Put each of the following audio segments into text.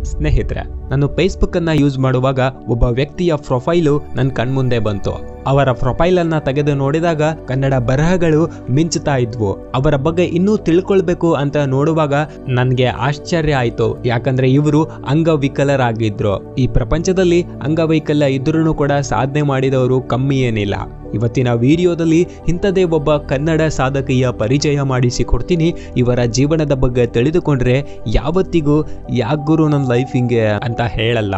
ಸ್ನೇಹಿತರೆ, ನಾನು ಫೇಸ್ಬುಕ್ ಅನ್ನ ಯೂಸ್ ಮಾಡುವಾಗ ಒಬ್ಬ ವ್ಯಕ್ತಿಯ ಪ್ರೊಫೈಲು ನನ್ನ ಕಣ್ಮುಂದೆ ಬಂತು. ಅವರ ಪ್ರೊಫೈಲ್ ಅನ್ನ ತೆಗೆದು ನೋಡಿದಾಗ ಕನ್ನಡ ಬರಹಗಳು ಮಿಂಚುತ್ತಾ ಇದ್ವು. ಅವರ ಬಗ್ಗೆ ಇನ್ನೂ ತಿಳ್ಕೊಳ್ಬೇಕು ಅಂತ ನೋಡುವಾಗ ನನ್ಗೆ ಆಶ್ಚರ್ಯ ಆಯ್ತು. ಯಾಕಂದ್ರೆ ಇವರು ಅಂಗವಿಕಲರಾಗಿದ್ರು. ಈ ಪ್ರಪಂಚದಲ್ಲಿ ಅಂಗವೈಕಲ್ಯ ಇದ್ರೂ ಕೂಡ ಸಾಧನೆ ಮಾಡಿದವರು ಕಮ್ಮಿ ಏನಿಲ್ಲ. ಇವತ್ತಿನ ವಿಡಿಯೋದಲ್ಲಿ ಇಂಥದೇ ಒಬ್ಬ ಕನ್ನಡ ಸಾಧಕಿಯ ಪರಿಚಯ ಮಾಡಿಸಿಕೊಡ್ತೀನಿ. ಇವರ ಜೀವನದ ಬಗ್ಗೆ ತಿಳಿದುಕೊಂಡ್ರೆ ಯಾವತ್ತಿಗೂ ಯಾಕೆ ಗುರು ನನ್ನ ಲೈಫ್ ಹಿಂಗೆ ಅಂತ ಹೇಳಲ್ಲ.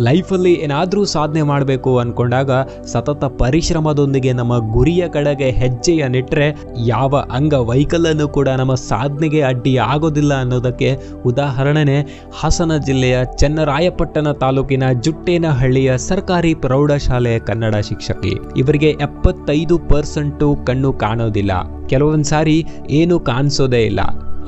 ಲೈಫಲ್ಲಿ ಏನಾದರೂ ಸಾಧನೆ ಮಾಡಬೇಕು ಅಂದ್ಕೊಂಡಾಗ ಸತತ ಪರಿಶ್ರಮದೊಂದಿಗೆ ನಮ್ಮ ಗುರಿಯ ಕಡೆಗೆ ಹೆಜ್ಜೆಯ ನೆಟ್ಟರೆ ಯಾವ ಅಂಗವೈಕಲ್ಯನೂ ಕೂಡ ನಮ್ಮ ಸಾಧನೆಗೆ ಅಡ್ಡಿ ಆಗೋದಿಲ್ಲ ಅನ್ನೋದಕ್ಕೆ ಉದಾಹರಣೆ ಹಾಸನ ಜಿಲ್ಲೆಯ ಚನ್ನರಾಯಪಟ್ಟಣ ತಾಲೂಕಿನ ಜುಟ್ಟೇನಹಳ್ಳಿಯ ಸರ್ಕಾರಿ ಪ್ರೌಢಶಾಲೆ ಕನ್ನಡ ಶಿಕ್ಷಕಿ. ಇವರಿಗೆ 75% ಕಣ್ಣು ಕಾಣೋದಿಲ್ಲ. ಕೆಲವೊಂದು ಸಾರಿ ಏನು ಕಾಣಿಸೋದೇ ಇಲ್ಲ.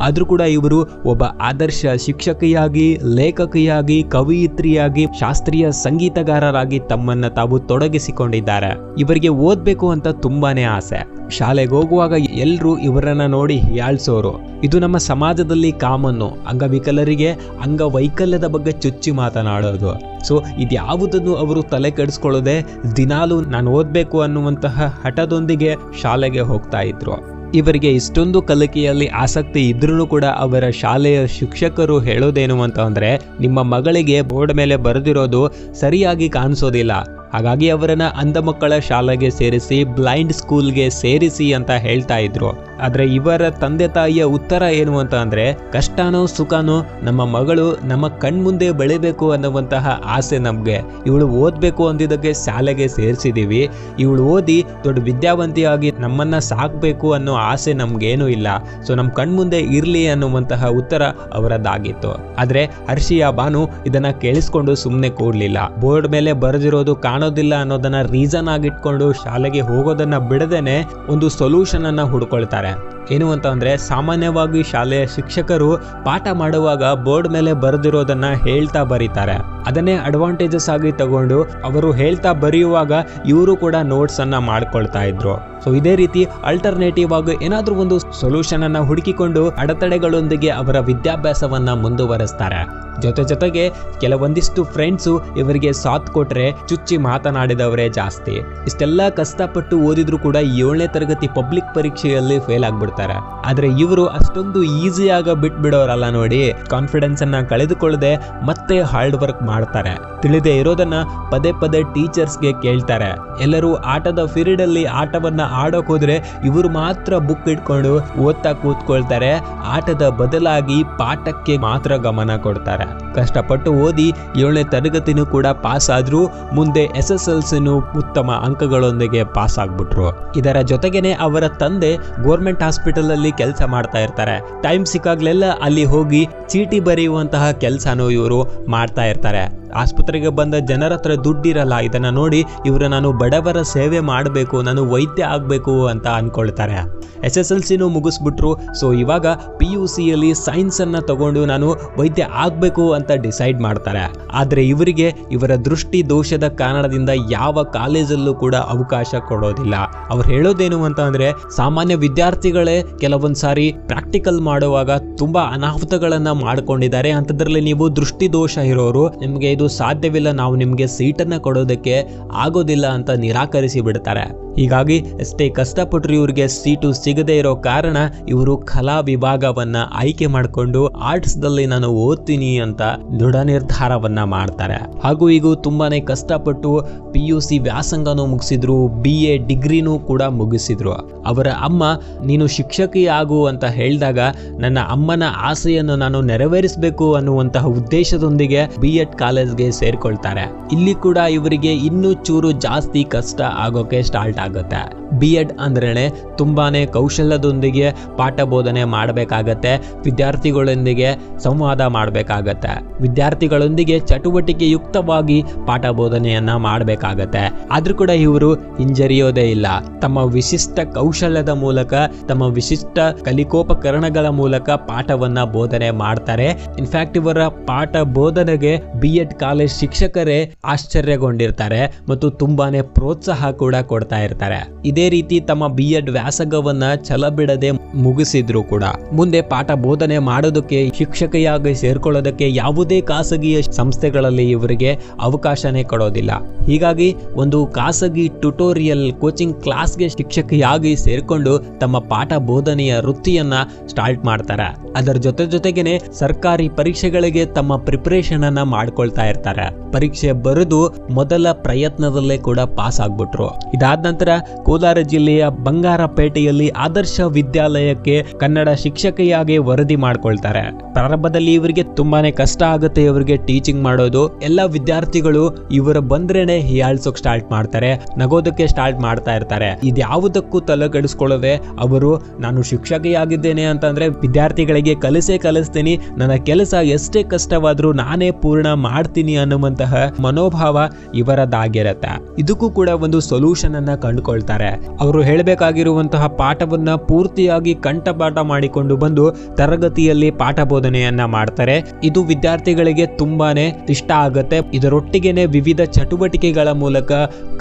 ಆದ್ರೂ ಕೂಡ ಇವರು ಒಬ್ಬ ಆದರ್ಶ ಶಿಕ್ಷಕಿಯಾಗಿ, ಲೇಖಕಿಯಾಗಿ, ಕವಯಿತ್ರಿಯಾಗಿ, ಶಾಸ್ತ್ರೀಯ ಸಂಗೀತಗಾರರಾಗಿ ತಮ್ಮನ್ನ ತಾವು ತೊಡಗಿಸಿಕೊಂಡಿದ್ದಾರೆ. ಇವರಿಗೆ ಓದ್ಬೇಕು ಅಂತ ತುಂಬಾನೇ ಆಸೆ. ಶಾಲೆಗೆ ಹೋಗುವಾಗ ಎಲ್ಲರೂ ಇವರನ್ನ ನೋಡಿ ಹೀಯಾಳ್ಸೋರು. ಇದು ನಮ್ಮ ಸಮಾಜದಲ್ಲಿ ಕಾಮನ್ನು. ಅಂಗವಿಕಲರಿಗೆ ಅಂಗವೈಕಲ್ಯದ ಬಗ್ಗೆ ಚುಚ್ಚಿ ಮಾತನಾಡೋದು. ಸೊ ಇದ್ಯಾವುದನ್ನು ಅವರು ತಲೆ ಕೆಡಿಸ್ಕೊಳ್ಳೋದೆ ದಿನಾಲೂ ನಾನು ಓದ್ಬೇಕು ಅನ್ನುವಂತಹ ಹಠದೊಂದಿಗೆ ಶಾಲೆಗೆ ಹೋಗ್ತಾ ಇದ್ರು. ಇವರಿಗೆ ಇಷ್ಟೊಂದು ಕಲಿಕೆಯಲ್ಲಿ ಆಸಕ್ತಿ ಇದ್ರೂ ಕೂಡ ಅವರ ಶಾಲೆಯ ಶಿಕ್ಷಕರು ಹೇಳೋದೇನು ಅಂತ ಅಂದ್ರೆ, ನಿಮ್ಮ ಮಗಳಿಗೆ ಬೋರ್ಡ್ ಮೇಲೆ ಬರೆದಿರೋದು ಸರಿಯಾಗಿ ಕಾಣಿಸೋದಿಲ್ಲ, ಹಾಗಾಗಿ ಅವರನ್ನ ಅಂಧ ಮಕ್ಕಳ ಶಾಲೆಗೆ ಸೇರಿಸಿ, ಬ್ಲೈಂಡ್ ಸ್ಕೂಲ್ಗೆ ಸೇರಿಸಿ ಅಂತ ಹೇಳ್ತಾ ಇದ್ರು. ಆದ್ರೆ ಇವರ ತಂದೆ ತಾಯಿಯ ಉತ್ತರ ಏನು ಅಂತ ಅಂದ್ರೆ, ಕಷ್ಟನೋ ಸುಖನೋ ನಮ್ಮ ಮಗಳು ನಮ್ಮ ಕಣ್ಮುಂದೆ ಬೆಳಿಬೇಕು ಅನ್ನುವಂತಹ ಆಸೆ ನಮ್ಗೆ. ಇವಳು ಓದ್ಬೇಕು ಅಂದಿದ್ದಕ್ಕೆ ಶಾಲೆಗೆ ಸೇರಿಸಿದೀವಿ. ಇವಳು ಓದಿ ದೊಡ್ಡ ವಿದ್ಯಾವಂತಿಯಾಗಿ ನಮ್ಮನ್ನ ಸಾಕ್ಬೇಕು ಅನ್ನೋ ಆಸೆ ನಮ್ಗೇನು ಇಲ್ಲ. ಸೊ ನಮ್ಮ ಕಣ್ಮುಂದೆ ಇರ್ಲಿ ಅನ್ನುವಂತಹ ಉತ್ತರ ಅವರದ್ದಾಗಿತ್ತು. ಆದ್ರೆ ಹರ್ಷಿಯಾ ಬಾನು ಇದನ್ನ ಕೇಳಿಸ್ಕೊಂಡು ಸುಮ್ಮನೆ ಕೂಡ್ಲಿಲ್ಲ. ಬೋರ್ಡ್ ಮೇಲೆ ಬರೆದಿರೋದು ಕಾಣೋದಿಲ್ಲ ಅನ್ನೋದನ್ನ ರೀಸನ್ ಆಗಿಟ್ಕೊಂಡು ಶಾಲೆಗೆ ಹೋಗೋದನ್ನ ಬಿಡದೇನೆ ಒಂದು ಸೊಲ್ಯೂಷನ್ ಅನ್ನ ಹುಡ್ಕೊಳ್ತಾರೆ. ಏನು ಅಂತ ಅಂದ್ರೆ, ಸಾಮಾನ್ಯವಾಗಿ ಶಾಲೆಯ ಶಿಕ್ಷಕರು ಪಾಠ ಮಾಡುವಾಗ ಬೋರ್ಡ್ ಮೇಲೆ ಬರೆದಿರೋದನ್ನ ಹೇಳ್ತಾ ಬರೀತಾರೆ. ಅದನ್ನೇ ಅಡ್ವಾಂಟೇಜಸ್ ಆಗಿ ತಗೊಂಡು ಅವರು ಹೇಳ್ತಾ ಬರೆಯುವಾಗ ಇವರು ಕೂಡ ನೋಟ್ಸ್ ಅನ್ನ ಮಾಡ್ಕೊಳ್ತಾ ಇದ್ರು. ಸೊ ಇದೇ ರೀತಿ ಅಲ್ಟರ್ನೇಟಿವ್ ಆಗಿ ಏನಾದ್ರೂ ಒಂದು ಸೊಲ್ಯೂಷನ್ ಅನ್ನ ಹುಡುಕಿಕೊಂಡು ಅಡೆತಡೆಗಳೊಂದಿಗೆ ಅವರ ವಿದ್ಯಾಭ್ಯಾಸವನ್ನ ಮುಂದುವರಿಸ್ತಾರೆ. ಜೊತೆಗೆ ಕೆಲವೊಂದಿಷ್ಟು ಫ್ರೆಂಡ್ಸು ಇವರಿಗೆ ಸಾಥ್ ಕೊಟ್ರೆ ಚುಚ್ಚಿ ಮಾತನಾಡಿದವರೇ ಜಾಸ್ತಿ. ಇಷ್ಟೆಲ್ಲ ಕಷ್ಟಪಟ್ಟು ಓದಿದ್ರು ಕೂಡ 7ನೇ ತರಗತಿ ಪಬ್ಲಿಕ್ ಪರೀಕ್ಷೆಯಲ್ಲಿ ಫೇಲ್ ಆಗ್ಬಿಡ್ತಾರೆ. ಆದ್ರೆ ಇವರು ಅಷ್ಟೊಂದು ಈಸಿಯಾಗ ಬಿಟ್ಬಿಡೋರಲ್ಲ ನೋಡಿ. ಕಾನ್ಫಿಡೆನ್ಸ್ ಅನ್ನ ಕಳೆದುಕೊಳ್ಳದೆ ಮತ್ತೆ ಹಾರ್ಡ್ ವರ್ಕ್ ಮಾಡ್ತಾರೆ. ತಿಳಿದೇ ಇರೋದನ್ನ ಪದೇ ಪದೇ ಟೀಚರ್ಸ್ಗೆ ಕೇಳ್ತಾರೆ. ಎಲ್ಲರೂ ಆಟದ ಪೀರಿಯಡ್ ಅಲ್ಲಿ ಆಟವನ್ನ ಆಡೋಕ್ ಹೋದ್ರೆ ಇವರು ಮಾತ್ರ ಬುಕ್ ಇಟ್ಕೊಂಡು ಓದ್ತಾ ಕೂತ್ಕೊಳ್ತಾರೆ. ಆಟದ ಬದಲಾಗಿ ಪಾಠಕ್ಕೆ ಮಾತ್ರ ಗಮನ ಕೊಡ್ತಾರೆ. ಕಷ್ಟಪಟ್ಟು ಓದಿ 7ನೇ ತರಗತಿನೂ ಕೂಡ ಪಾಸ್ ಆದ್ರೂ ಮುಂದೆ SSLCನೂ ಉತ್ತಮ ಅಂಕಗಳೊಂದಿಗೆ ಪಾಸ್ ಆಗ್ಬಿಟ್ರು. ಇದರ ಜೊತೆಗೇನೆ ಅವರ ತಂದೆ ಗೌರ್ಮೆಂಟ್ ಹಾಸ್ಪಿಟಲ್ ಅಲ್ಲಿ ಕೆಲಸ ಮಾಡ್ತಾ ಇರ್ತಾರೆ. ಟೈಮ್ ಸಿಕ್ಕಾಗ್ಲೆಲ್ಲ ಅಲ್ಲಿ ಹೋಗಿ ಚೀಟಿ ಬರೆಯುವಂತಹ ಕೆಲಸನೂ ಇವರು ಮಾಡ್ತಾ ಇರ್ತಾರೆ. ಆಸ್ಪತ್ರೆಗೆ ಬಂದ ಜನರ ಹತ್ರ ದುಡ್ಡಿರಲ್ಲ. ಇದನ್ನ ನೋಡಿ ಇವರು ನಾನು ಬಡವರ ಸೇವೆ ಮಾಡಬೇಕು, ನಾನು ವೈದ್ಯ ಆಗಬೇಕು ಅಂತ ಅನ್ಕೊಳ್ತಾರೆ. SSLCನೂ ಮುಗಿಸ್ಬಿಟ್ರು. ಸೊ ಇವಾಗ PUCಯಲ್ಲಿ ಸೈನ್ಸ್ ಅನ್ನ ತಗೊಂಡು ನಾನು ವೈದ್ಯ ಆಗಬೇಕು ಅಂತ ಡಿಸೈಡ್ ಮಾಡ್ತಾರೆ. ಆದ್ರೆ ಇವರಿಗೆ ಇವರ ದೃಷ್ಟಿ ದೋಷದ ಕಾರಣದಿಂದ ಯಾವ ಕಾಲೇಜಲ್ಲೂ ಕೂಡ ಅವಕಾಶ ಕೊಡೋದಿಲ್ಲ. ಅವ್ರು ಹೇಳೋದೇನು ಅಂತ ಅಂದ್ರೆ, ಸಾಮಾನ್ಯ ವಿದ್ಯಾರ್ಥಿಗಳೇ ಕೆಲವೊಂದ್ ಸಾರಿ ಪ್ರಾಕ್ಟಿಕಲ್ ಮಾಡುವಾಗ ತುಂಬಾ ಅನಾಹುತಗಳನ್ನ ಮಾಡ್ಕೊಂಡಿದ್ದಾರೆ. ಅಂತದ್ರಲ್ಲಿ ನೀವು ದೃಷ್ಟಿ ದೋಷ ಇರೋರು, ನಿಮ್ಗೆ ಇದು ಸಾಧ್ಯವಿಲ್ಲ, ನಾವು ನಿಮ್ಗೆ ಸೀಟನ್ನ ಕೊಡೋದಕ್ಕೆ ಆಗೋದಿಲ್ಲ ಅಂತ ನಿರಾಕರಿಸಿ ಬಿಡ್ತಾರೆ. ಹೀಗಾಗಿ ಎಷ್ಟೇ ಕಷ್ಟಪಟ್ಟರು ಇವರಿಗೆ ಸೀಟು ಸಿಗದೇ ಇರೋ ಕಾರಣ ಇವರು ಕಲಾ ವಿಭಾಗವನ್ನ ಆಯ್ಕೆ ಮಾಡಿಕೊಂಡು ಆರ್ಟ್ಸ್ ದಲ್ಲಿ ನಾನು ಓದ್ತೀನಿ ಅಂತ ದೃಢ ನಿರ್ಧಾರವನ್ನ ಮಾಡ್ತಾರೆ. ಹಾಗೂ ಈಗ ತುಂಬಾನೇ ಕಷ್ಟಪಟ್ಟು PUC ವ್ಯಾಸಂಗನೂ ಮುಗಿಸಿದ್ರು, BA ಡಿಗ್ರಿನೂ ಕೂಡ ಮುಗಿಸಿದ್ರು. ಅವರ ಅಮ್ಮ ನೀನು ಶಿಕ್ಷಕಿ ಆಗು ಅಂತ ಹೇಳಿದಾಗ ನನ್ನ ಅಮ್ಮನ ಆಸೆಯನ್ನು ನಾನು ನೆರವೇರಿಸಬೇಕು ಅನ್ನುವಂತಹ ಉದ್ದೇಶದೊಂದಿಗೆ B.Ed ಕಾಲೇಜ್ಗೆ ಸೇರ್ಕೊಳ್ತಾರೆ. ಇಲ್ಲಿ ಕೂಡ ಇವರಿಗೆ ಇನ್ನೂ ಚೂರು ಜಾಸ್ತಿ ಕಷ್ಟ ಆಗೋಕೆ ಸ್ಟಾರ್ಟ್ ಆಗುತ್ತೆ. B.Ed ಅಂದ್ರೇನೆ ತುಂಬಾನೇ ಕೌಶಲ್ಯದೊಂದಿಗೆ ಪಾಠ ಬೋಧನೆ ಮಾಡಬೇಕಾಗತ್ತೆ. ವಿದ್ಯಾರ್ಥಿಗಳೊಂದಿಗೆ ಸಂವಾದ ಮಾಡಬೇಕಾಗತ್ತೆ. ವಿದ್ಯಾರ್ಥಿಗಳೊಂದಿಗೆ ಚಟುವಟಿಕೆ ಯುಕ್ತವಾಗಿ ಪಾಠ ಬೋಧನೆಯನ್ನ ಮಾಡಬೇಕಾಗತ್ತೆ. ಆದ್ರೂ ಕೂಡ ಇವರು ಹಿಂಜರಿಯೋದೇ ಇಲ್ಲ. ತಮ್ಮ ವಿಶಿಷ್ಟ ಕೌಶಲ್ಯದ ಮೂಲಕ, ತಮ್ಮ ವಿಶಿಷ್ಟ ಕಲಿಕೋಪಕರಣಗಳ ಮೂಲಕ ಪಾಠವನ್ನ ಬೋಧನೆ ಮಾಡ್ತಾರೆ. ಇನ್ಫ್ಯಾಕ್ಟ್ ಇವರ ಪಾಠ ಬೋಧನೆಗೆ B.Ed ಕಾಲೇಜ್ ಶಿಕ್ಷಕರೇ ಆಶ್ಚರ್ಯಗೊಂಡಿರ್ತಾರೆ ಮತ್ತು ತುಂಬಾನೇ ಪ್ರೋತ್ಸಾಹ ಕೂಡ ಕೊಡ್ತಾ ಇರ್ತಾರೆ. ಇರ್ತಾರೆ. ಇದೇ ರೀತಿ ತಮ್ಮ B.Ed ವ್ಯಾಸಂಗವನ್ನ ಛಲ ಬಿಡದೆ ಮುಗಿಸಿದ್ರು ಕೂಡ ಮುಂದೆ ಪಾಠ ಬೋಧನೆ ಮಾಡೋದಕ್ಕೆ, ಶಿಕ್ಷಕಿಯಾಗಿ ಸೇರ್ಕೊಳ್ಳೋದಕ್ಕೆ ಯಾವುದೇ ಖಾಸಗಿ ಸಂಸ್ಥೆಗಳಲ್ಲಿ ಇವರಿಗೆ ಅವಕಾಶನೇ ಕೊಡೋದಿಲ್ಲ. ಹೀಗಾಗಿ ಒಂದು ಖಾಸಗಿ ಟ್ಯುಟೋರಿಯಲ್ ಕೋಚಿಂಗ್ ಕ್ಲಾಸ್ಗೆ ಶಿಕ್ಷಕಿಯಾಗಿ ಸೇರ್ಕೊಂಡು ತಮ್ಮ ಪಾಠ ಬೋಧನೆಯ ವೃತ್ತಿಯನ್ನ ಸ್ಟಾರ್ಟ್ ಮಾಡ್ತಾರೆ. ಅದರ ಜೊತೆಗೇನೆ ಸರ್ಕಾರಿ ಪರೀಕ್ಷೆಗಳಿಗೆ ತಮ್ಮ ಪ್ರಿಪರೇಷನ್ ಅನ್ನ ಮಾಡ್ಕೊಳ್ತಾ ಇರ್ತಾರೆ. ಪರೀಕ್ಷೆ ಬರೆದು ಮೊದಲ ಪ್ರಯತ್ನದಲ್ಲೇ ಕೂಡ ಪಾಸ್ ಆಗ್ಬಿಟ್ರು. ಇದಾದ ನಂತರ ಕೋಲಾರ ಜಿಲ್ಲೆಯ ಬಂಗಾರಪೇಟೆಯಲ್ಲಿ ಆದರ್ಶ ವಿದ್ಯಾಲಯಕ್ಕೆ ಕನ್ನಡ ಶಿಕ್ಷಕಿಯಾಗಿ ವರದಿ ಮಾಡ್ಕೊಳ್ತಾರೆ. ಪ್ರಾರಂಭದಲ್ಲಿ ಇವರಿಗೆ ತುಂಬಾನೇ ಕಷ್ಟ ಆಗುತ್ತೆ ಇವರಿಗೆ ಟೀಚಿಂಗ್ ಮಾಡೋದು. ಎಲ್ಲ ವಿದ್ಯಾರ್ಥಿಗಳು ಇವರು ಬಂದ್ರೇನೆ ಹೀಯಾಳ್ಸೋಕ್ ಸ್ಟಾರ್ಟ್ ಮಾಡ್ತಾರೆ, ನಗೋದಕ್ಕೆ ಸ್ಟಾರ್ಟ್ ಮಾಡ್ತಾ ಇರ್ತಾರೆ. ಇದ್ಯಾವುದಕ್ಕೂ ತಲೆ ಕೆಡಿಸ್ಕೊಳ್ಳದೆ ಅವರು ನಾನು ಶಿಕ್ಷಕಿಯಾಗಿದ್ದೇನೆ ಅಂತಂದ್ರೆ ವಿದ್ಯಾರ್ಥಿಗಳಿಗೆ ಕಲಿಸ್ತೀನಿ, ನನ್ನ ಕೆಲಸ ಎಷ್ಟೇ ಕಷ್ಟವಾದ್ರೂ ನಾನೇ ಪೂರ್ಣ ಮಾಡ್ತೀನಿ ಅನ್ನುವಂತಹ ಮನೋಭಾವ ಇವರದಾಗಿರತ್ತೆ. ಇದಕ್ಕೂ ಕೂಡ ಒಂದು ಸೊಲ್ಯೂಷನ್ ಅನ್ನ ಕಂಡುಕೊಳ್ತಾರೆ. ಅವರು ಹೇಳಬೇಕಾಗಿರುವಂತಹ ಪಾಠವನ್ನ ಪೂರ್ತಿಯಾಗಿ ಕಂಠಪಾಠ ಮಾಡಿಕೊಂಡು ಬಂದು ತರಗತಿಯಲ್ಲಿ ಪಾಠ ಬೋಧನೆಯನ್ನ ಮಾಡ್ತಾರೆ. ಇದು ವಿದ್ಯಾರ್ಥಿಗಳಿಗೆ ತುಂಬಾನೇ ಇಷ್ಟ ಆಗುತ್ತೆ. ಇದರೊಟ್ಟಿಗೆನೆ ವಿವಿಧ ಚಟುವಟಿಕೆಗಳ ಮೂಲಕ,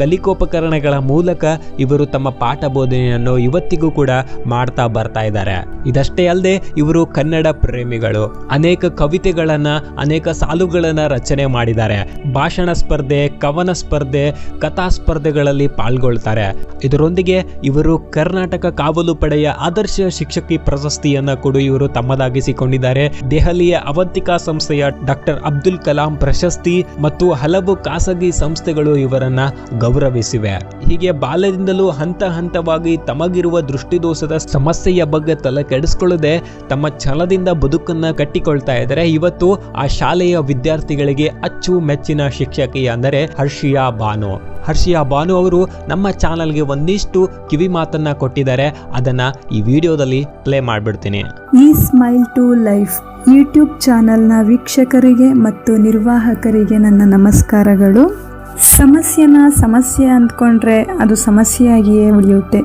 ಕಲಿಕೋಪಕರಣಗಳ ಮೂಲಕ ಇವರು ತಮ್ಮ ಪಾಠ ಬೋಧನೆಯನ್ನು ಇವತ್ತಿಗೂ ಕೂಡ ಮಾಡ್ತಾ ಬರ್ತಾ ಇದ್ದಾರೆ. ಇದಷ್ಟೇ ಅಲ್ಲದೆ ಇವರು ಕನ್ನಡ ಪ್ರೇಮಿಗಳು. ಅನೇಕ ಕವಿತೆಗಳನ್ನ, ಅನೇಕ ಸಾಲುಗಳನ್ನ ರಚನೆ ಮಾಡಿದ್ದಾರೆ. ಭಾಷಣ ಸ್ಪರ್ಧೆ, ಕವನ ಸ್ಪರ್ಧೆ, ಕಥಾ ಸ್ಪರ್ಧೆಗಳಲ್ಲಿ ಪಾಲ್ಗೊಳ್ತಾರೆ. ಇದರೊಂದಿಗೆ ಇವರು ಕರ್ನಾಟಕ ಕಾವಲು ಪಡೆಯ ಆದರ್ಶ ಶಿಕ್ಷಕಿ ಪ್ರಶಸ್ತಿಯನ್ನ ಕೂಡ ಇವರು ತಮ್ಮದಾಗಿಸಿಕೊಂಡಿದ್ದಾರೆ. ದೆಹಲಿಯ ಅವಂತಿಕಾ ಸಂಸ್ಥೆಯ ಡಾಕ್ಟರ್ ಅಬ್ದುಲ್ ಕಲಾಂ ಪ್ರಶಸ್ತಿ ಮತ್ತು ಹಲವು ಖಾಸಗಿ ಸಂಸ್ಥೆಗಳು ಇವರನ್ನ ಗೌರವಿಸಿವೆ. ಹೀಗೆ ಬಾಲ್ಯದಿಂದಲೂ ಹಂತವಾಗಿ ತಮಗಿರುವ ದೃಷ್ಟಿದೋಷದ ಸಮಸ್ಯೆಯ ಬಗ್ಗೆ ತಲೆ ಕೆಡಿಸಿಕೊಳ್ಳದೆ ತಮ್ಮ ಛಲದಿಂದ ಬದುಕನ್ನ ಕಟ್ಟಿಕೊಳ್ತಾ ಇದ್ದಾರೆ. ಇವತ್ತು ಆ ಶಾಲೆಯ ವಿದ್ಯಾರ್ಥಿಗಳಿಗೆ ಅಚ್ಚುಮೆಚ್ಚಿನ ಶಿಕ್ಷಕಿ ಅಂದರೆ ಹರ್ಷಿಯಾ ಬಾನು. ಹರ್ಷಿಯಾ ಬಾನು ಅವರು ನಮ್ಮ ಚಾನಲ್ಗೆ ಒಂದಿಷ್ಟು ಕಿವಿ ಮಾತನ್ನ ಕೊಟ್ಟಿದ್ದಾರೆ. ಅದನ್ನ ಈ ವಿಡಿಯೋದಲ್ಲಿ ಪ್ಲೇ ಮಾಡ್ಬಿಡ್ತೀನಿ. eSMILE ಟು ಲೈಫ್ ಯೂಟ್ಯೂಬ್ ಚಾನೆಲ್ನ ವೀಕ್ಷಕರಿಗೆ ಮತ್ತು ನಿರ್ವಾಹಕರಿಗೆ ನನ್ನ ನಮಸ್ಕಾರಗಳು. ಸಮಸ್ಯೆ ಅಂದ್ಕೊಂಡ್ರೆ ಅದು ಸಮಸ್ಯೆಯಾಗಿಯೇ ಉಳಿಯುತ್ತೆ.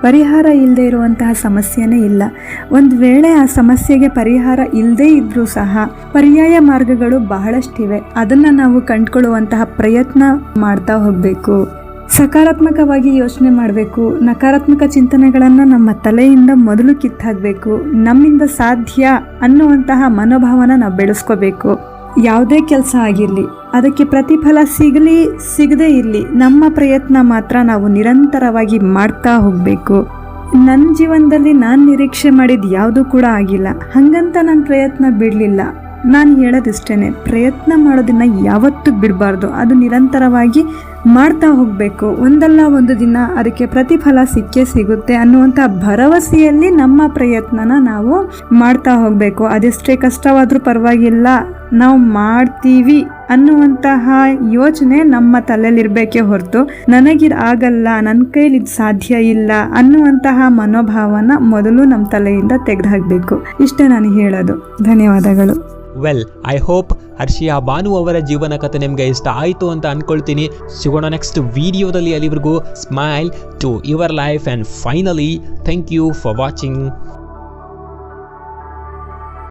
ಪರಿಹಾರ ಇಲ್ಲದೆ ಇರುವಂತಹ ಸಮಸ್ಯೆನೇ ಇಲ್ಲ. ಒಂದು ವೇಳೆ ಆ ಸಮಸ್ಯೆಗೆ ಪರಿಹಾರ ಇಲ್ಲದೇ ಇದ್ರೂ ಸಹ ಪರ್ಯಾಯ ಮಾರ್ಗಗಳು ಬಹಳಷ್ಟಿವೆ. ಅದನ್ನು ನಾವು ಕಂಡುಕೊಳ್ಳುವಂತಹ ಪ್ರಯತ್ನ ಮಾಡ್ತಾ ಹೋಗಬೇಕು. ಸಕಾರಾತ್ಮಕವಾಗಿ ಯೋಚನೆ ಮಾಡಬೇಕು. ನಕಾರಾತ್ಮಕ ಚಿಂತನೆಗಳನ್ನು ನಮ್ಮ ತಲೆಯಿಂದ ಮೊದಲು ಕಿತ್ತಾಗಬೇಕು. ನಮ್ಮಿಂದ ಸಾಧ್ಯ ಅನ್ನುವಂತಹ ಮನೋಭಾವನ ನಾವು ಬೆಳೆಸ್ಕೋಬೇಕು. ಯಾವುದೇ ಕೆಲಸ ಆಗಿರಲಿ, ಅದಕ್ಕೆ ಪ್ರತಿಫಲ ಸಿಗದೇ ಇರಲಿ, ನಮ್ಮ ಪ್ರಯತ್ನ ಮಾತ್ರ ನಾವು ನಿರಂತರವಾಗಿ ಮಾಡ್ತಾ ಹೋಗಬೇಕು. ನನ್ನ ಜೀವನದಲ್ಲಿ ನಾನು ನಿರೀಕ್ಷೆ ಮಾಡಿದ ಯಾವುದೂ ಕೂಡ ಆಗಿಲ್ಲ, ಹಾಗಂತ ನಾನು ಪ್ರಯತ್ನ ಬಿಡಲಿಲ್ಲ. ನಾನು ಹೇಳೋದಿಷ್ಟೇ, ಪ್ರಯತ್ನ ಮಾಡೋದನ್ನ ಯಾವತ್ತೂ ಬಿಡಬಾರ್ದು. ಅದು ನಿರಂತರವಾಗಿ ಮಾಡ್ತಾ ಹೋಗಬೇಕು. ಒಂದಲ್ಲ ಒಂದು ದಿನ ಅದಕ್ಕೆ ಪ್ರತಿಫಲ ಸಿಗುತ್ತೆ ಅನ್ನುವಂಥ ಭರವಸೆಯಲ್ಲಿ ನಮ್ಮ ಪ್ರಯತ್ನನ ನಾವು ಮಾಡ್ತಾ ಹೋಗಬೇಕು. ಅದೆಷ್ಟೇ ಕಷ್ಟವಾದರೂ ಪರವಾಗಿಲ್ಲ, ನಾವು ಮಾಡ್ತೀವಿ ಅನ್ನುವಂತಹ ಯೋಚನೆ ನಮ್ಮ ತಲೆಯಲ್ಲಿರಬೇಕೇ ಹೊರತು ನನಗಿದು ಆಗಲ್ಲ, ನನ್ನ ಕೈಲಿ ಇದು ಸಾಧ್ಯ ಇಲ್ಲ ಅನ್ನುವಂತಹ ಮನೋಭಾವನ ಮೊದಲು ನಮ್ಮ ತಲೆಯಿಂದ ತೆಗೆದುಹಾಕಬೇಕು. ಇಷ್ಟೇ ನಾನು ಹೇಳೋದು. ಧನ್ಯವಾದಗಳು. Well, I hope Harshiya Banu ಅವರ ಜೀವನ ಕಥೆ ನಿಮಗೆ ಇಷ್ಟ ಆಯಿತು ಅಂತ ಅನ್ಕೊಳ್ತೀನಿ. ಸಿಗೋಣ ನೆಕ್ಸ್ಟ್ ವಿಡಿಯೋದಲ್ಲಿ. ಅಲ್ಲಿವರೆಗೂ smile to your life and finally thank you for watching.